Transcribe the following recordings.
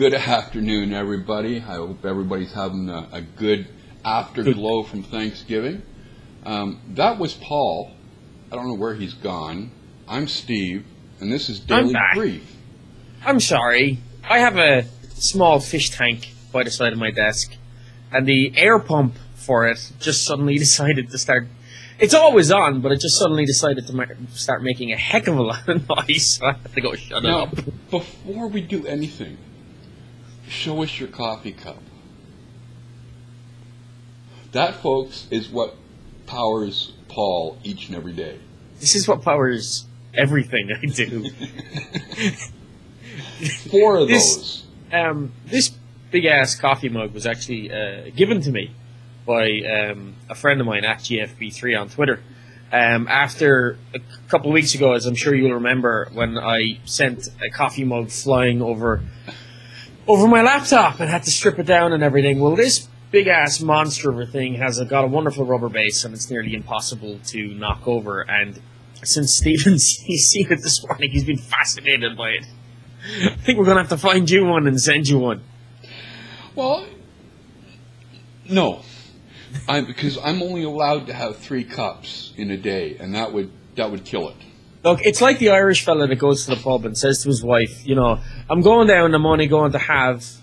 Good afternoon, everybody. I hope everybody's having a good afterglow from Thanksgiving. That was Paul. I don't know where he's gone. I'm Steve, and this is Daily Brief. I'm sorry. I have a small fish tank by the side of my desk, and the air pump for it just suddenly decided to start... It's always on, but it just suddenly decided to start making a heck of a lot of noise, so I have to go shut it up. Before we do anything, show us your coffee cup. That, folks, is what powers Paul each and every day. This is what powers everything I do. 4 of those. This big-ass coffee mug was actually given to me by a friend of mine at GFB3 on Twitter. After a couple of weeks ago, as I'm sure you'll remember, when I sent a coffee mug flying over my laptop and had to strip it down and everything. Well, this big-ass monster of a thing has got a wonderful rubber base, and it's nearly impossible to knock over. And since Stephen's seen it this morning, he's been fascinated by it. I think we're going to have to find you one and send you one. Well, no. Because I'm only allowed to have 3 cups in a day, and that would kill it. Look, it's like the Irish fella that goes to the pub and says to his wife, you know, I'm going down, I'm only going to have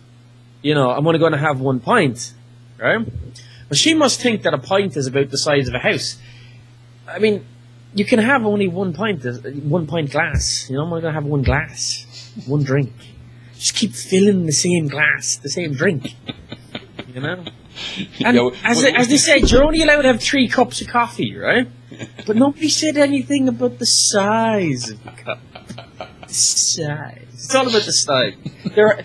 1 pint, right? But she must think that a pint is about the size of a house. I mean, you can have only 1 pint, 1 pint glass. You know, I'm only going to have 1 glass, 1 drink. Just keep filling the same glass, the same drink, you know? And as they said, you're only allowed to have 3 cups of coffee, right? But nobody said anything about the size of the cup. The size. It's all about the size.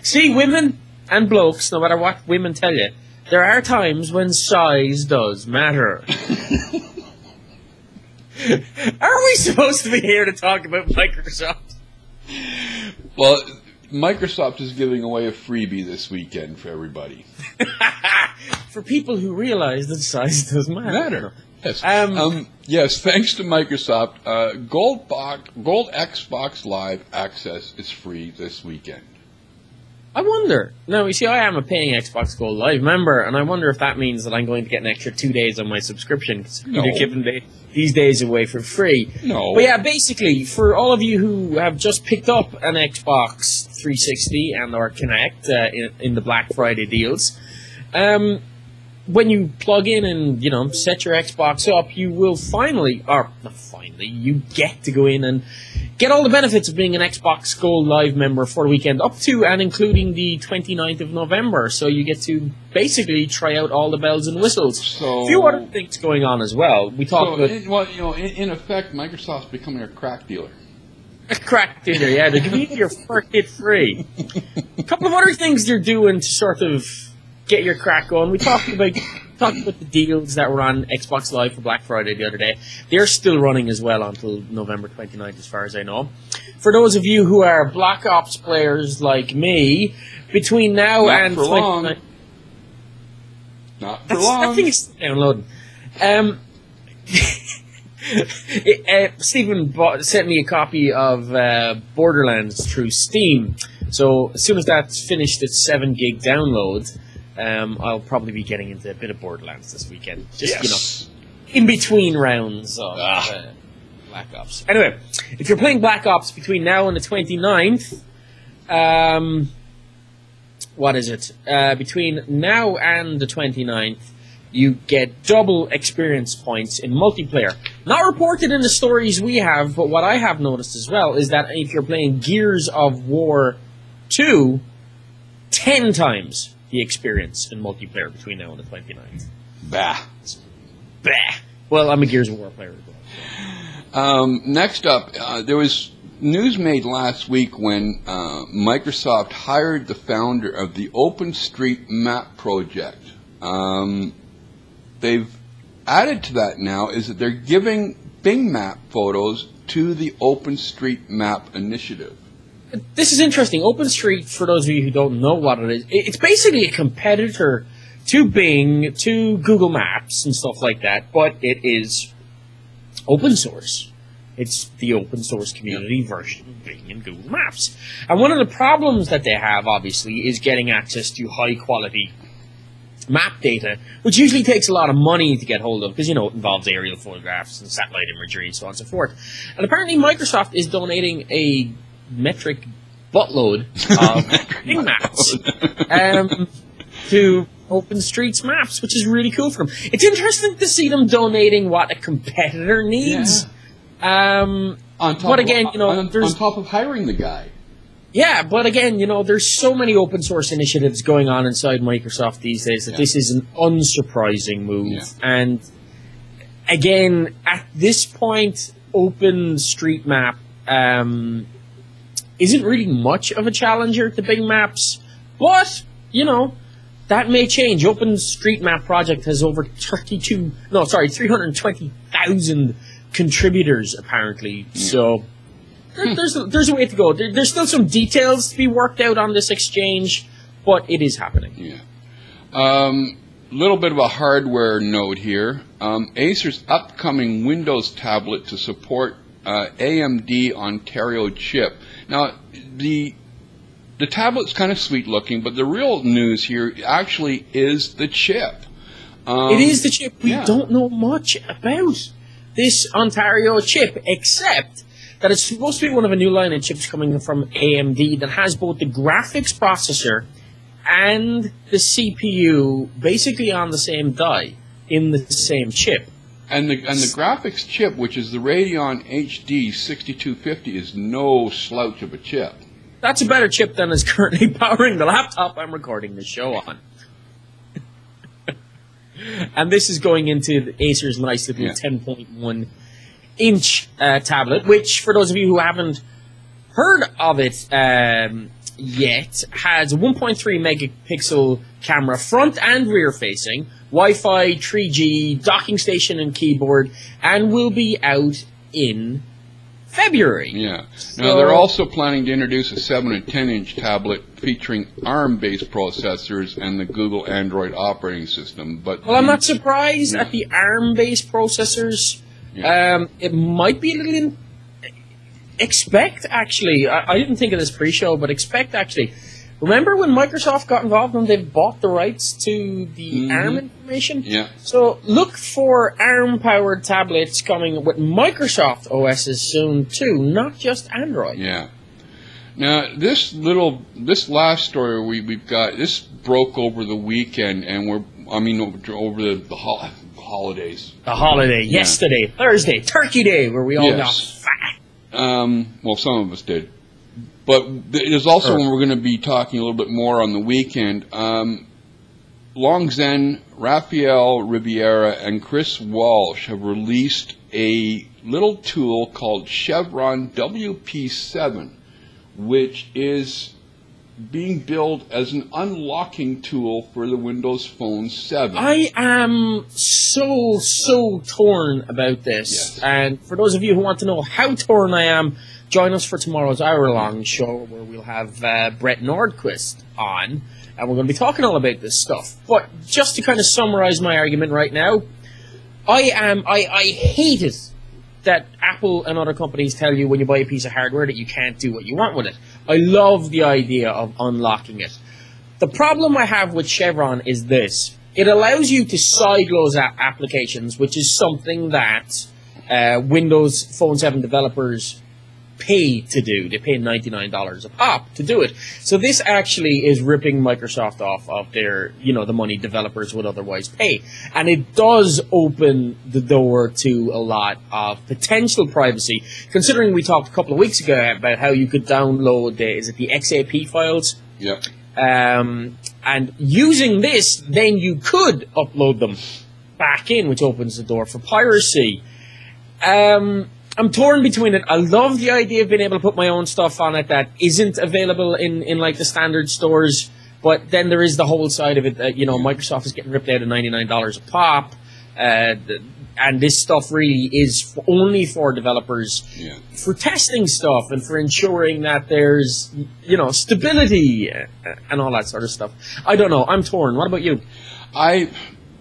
See, women and blokes, no matter what women tell you, there are times when size does matter. Are we supposed to be here to talk about Microsoft? Well, Microsoft is giving away a freebie this weekend for everybody. For people who realize that size does matter. Yes. Yes, thanks to Microsoft, Gold Xbox Live access is free this weekend. I wonder. Now, you see, I am a paying Xbox Gold Live member, and I wonder if that means that I'm going to get an extra 2 days on my subscription, because they're giving these days away for free. No. But yeah, basically, for all of you who have just picked up an Xbox 360 and or Kinect in the Black Friday deals, when you plug in and, you know, set your Xbox up, you will you get to go in and get all the benefits of being an Xbox Gold Live member for the weekend, up to and including the 29th of November. So you get to basically try out all the bells and whistles. So, a few other things going on as well. We talked about... in effect, Microsoft's becoming a crack dealer. A crack dealer, yeah. They're giving you your first hit free. A couple of other things they're doing to sort of get your crack going. We talked about the deals that were on Xbox Live for Black Friday the other day. They're still running as well until November 29th, as far as I know. For those of you who are Black Ops players like me, between now and 29th... Not for long. That thing is still downloading. Stephen sent me a copy of Borderlands through Steam. So as soon as that's finished its 7 gig download, I'll probably be getting into a bit of Borderlands this weekend. Just, you know, in between rounds of Black Ops. Anyway, if you're playing Black Ops between now and the 29th, what is it? Between now and the 29th, you get double experience points in multiplayer. Not reported in the stories we have, but what I have noticed as well is that if you're playing Gears of War 2, 10 times the experience in multiplayer between now and the 29th. Bah. Well, I'm a Gears of War player as well. Next up, there was news made last week when Microsoft hired the founder of the OpenStreetMap project. They've added to that now is that they're giving Bing Map photos to the OpenStreetMap initiative. This is interesting. OpenStreet, for those of you who don't know what it is, it's basically a competitor to Bing, to Google Maps and stuff like that, but it is open source. It's the open source community version of Bing and Google Maps. And one of the problems that they have, obviously, is getting access to high quality map data, which usually takes a lot of money to get hold of because, you know, it involves aerial photographs and satellite imagery and so on and so forth. And apparently Microsoft is donating a metric buttload of Bing maps to OpenStreetMap, which is really cool for them. It's interesting to see them donating what a competitor needs. Yeah. But again, you know, on top of hiring the guy. Yeah, but again, you know, there's so many open source initiatives going on inside Microsoft these days that this is an unsurprising move. Yeah. And again, at this point, OpenStreetMap isn't really much of a challenger to Bing Maps, but, you know, that may change. OpenStreetMap project has over 320,000 contributors, apparently. Yeah. So there's a way to go. There's still some details to be worked out on this exchange, but it is happening. Yeah. Little bit of a hardware note here. Acer's upcoming Windows tablet to support AMD Ontario chip. Now, the tablet's kind of sweet looking, but the real news here actually is the chip. It is the chip. We don't know much about this Ontario chip, except that it's supposed to be one of a new line of chips coming from AMD that has both the graphics processor and the CPU basically on the same die in the same chip. And the graphics chip, which is the Radeon HD 6250, is no slouch of a chip. That's a better chip than is currently powering the laptop I'm recording this show on. And this is going into Acer's nice little 10.1-inch tablet, which, for those of you who haven't heard of it yet, has a 1.3 megapixel camera, front and rear facing, Wi-Fi, 3G, docking station and keyboard, and will be out in February. Yeah. Now, they're also planning to introduce a 7 and 10-inch tablet featuring ARM-based processors and the Google Android operating system. But well, I'm not surprised at the ARM-based processors. Yeah. It might be a little... Expect, actually, I didn't think of this pre-show, but expect, actually. Remember when Microsoft got involved and they bought the rights to the ARM information? Yeah. So look for ARM-powered tablets coming with Microsoft OSs soon too, not just Android. Yeah. Now this last story we've got, this broke over the weekend, and over the holidays. The holiday yesterday, Thursday, Turkey Day, where we all got fat. Well, some of us did. But there's also when we're going to be talking a little bit more on the weekend. Longzen, Rafael Riviera, and Chris Walsh have released a little tool called Chevron WP7, which is being billed as an unlocking tool for the Windows Phone 7. I am so torn about this. Yes. And for those of you who want to know how torn I am, join us for tomorrow's hour-long show where we'll have Brett Nordquist on, and we're going to be talking all about this stuff. But just to kind of summarize my argument right now, I hate it that Apple and other companies tell you when you buy a piece of hardware that you can't do what you want with it. I love the idea of unlocking it. The problem I have with Chevron is this. It allows you to sideload applications, which is something that Windows Phone 7 developers pay to do. They pay $99 a pop to do it. So this actually is ripping Microsoft off of their, the money developers would otherwise pay. And it does open the door to a lot of potential privacy, considering we talked a couple of weeks ago about how you could download the XAP files? Yep. And using this, then you could upload them back in, which opens the door for piracy. I'm torn between it. I love the idea of being able to put my own stuff on it that isn't available in like the standard stores, but then there is the whole side of it that, Microsoft is getting ripped out of $99 a pop, and this stuff really is only for developers for testing stuff and for ensuring that there's, stability and all that sort of stuff. I don't know. I'm torn. What about you? I'm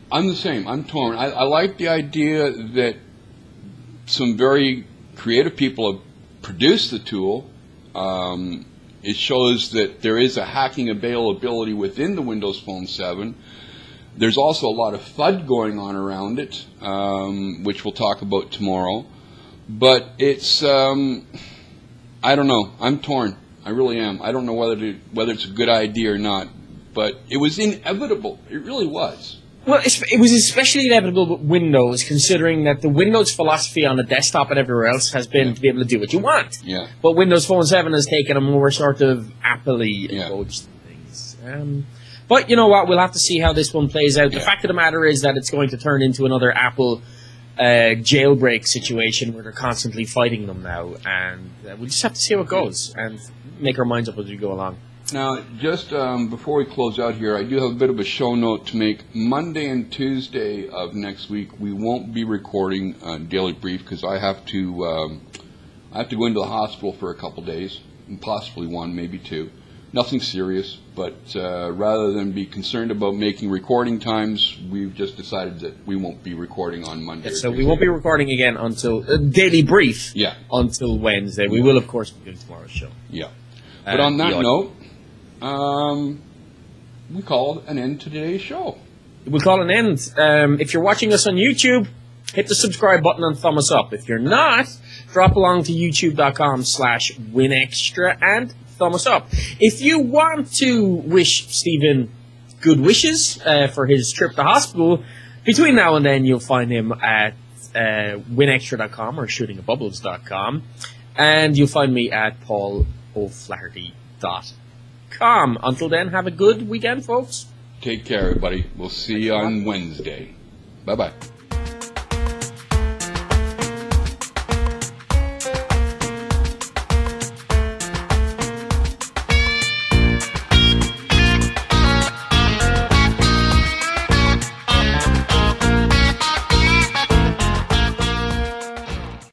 the same. I'm torn. I like the idea that some very creative people have produced the tool. It shows that there is a hacking availability within the Windows Phone 7. There's also a lot of FUD going on around it, which we'll talk about tomorrow. But it's, I don't know. I'm torn. I really am. I don't know whether it's a good idea or not. But it was inevitable. It really was. Well, it was especially inevitable with Windows, considering that the Windows philosophy on the desktop and everywhere else has been to be able to do what you want. Yeah. But Windows Phone 7 has taken a more sort of Apple-y approach to things. But you know what? We'll have to see how this one plays out. The fact of the matter is that it's going to turn into another Apple jailbreak situation where they're constantly fighting them now. And we'll just have to see how it goes and make our minds up as we go along. Now, just before we close out here, I do have a bit of a show note to make. Monday and Tuesday of next week, we won't be recording Daily Brief because I have to go into the hospital for a couple days, and possibly one, maybe two. Nothing serious, but rather than be concerned about making recording times, we've just decided that we won't be recording on Monday. So we won't be recording again until Daily Brief. Yeah. Until Wednesday. We will, of course, be doing tomorrow's show. Yeah. But on that note. We call an end to today's show. We'll call an end. If you're watching us on YouTube, hit the subscribe button and thumb us up. If you're not, drop along to youtube.com/WinExtra and thumb us up. If you want to wish Stephen good wishes for his trip to hospital, between now and then you'll find him at winextra.com or shootingabubbles.com, and you'll find me at paulo'flaherty.com. Until then, have a good weekend, folks. Take care, everybody. We'll see you on Wednesday. Bye-bye.